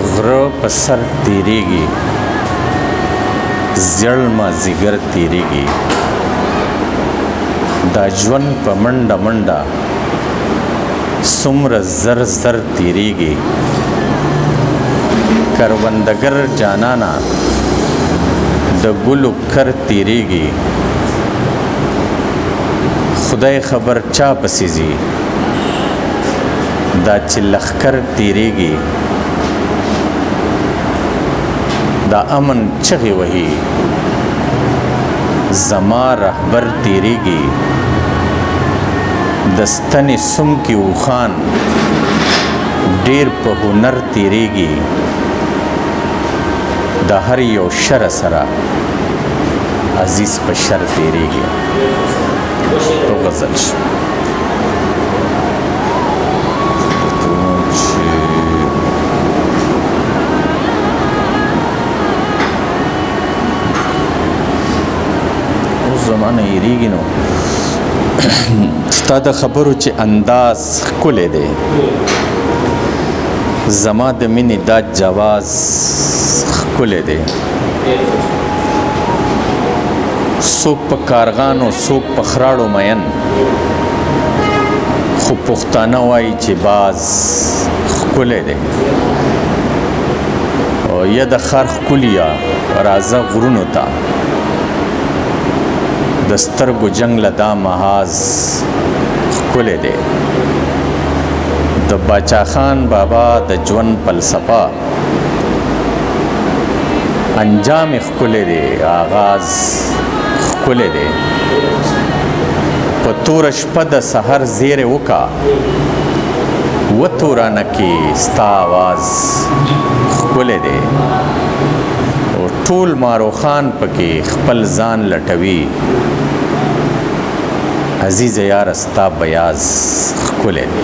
غره په سر تیریږي زیړ مازدیګر تیریږي دا ژوند په منډه منډه څومره زر زر تیریږي کروندګر جانانا د ګلو کر تیریږي خدای خبر چا پسې ځي دا چې لښکر تیریږي دا امن چغې وهي زما رهبر تیریږي د ستنې سمکې اوښان ډېر په هنر تیریږي د هر یو شر سره عزیز په شر تیریږي تو غزل شو زمانه یریږي نو ستا د خبرو چې انداز ښکلی دی زما د مینې دا جواز ښکلی دی څوک په کارغانو څوک په خراړو مین خو پښتانه وایي چې باز ښکلی دی او یا د ښار ښکلیا راځه غرونو ته د سترګو جنګ له دا محاذ ښکلی دی د باچا خان بابا د ژوند فلسفه انجام یې ښکلی دی آغاز ښکلی دی په توره شپه د سحر زیری وکړه وتورانه کې ستا آواز ښکلی دی او ټول ماروخان پکې خپل ځان لټوي عزیز یاره ستا بیاز ښکلی دی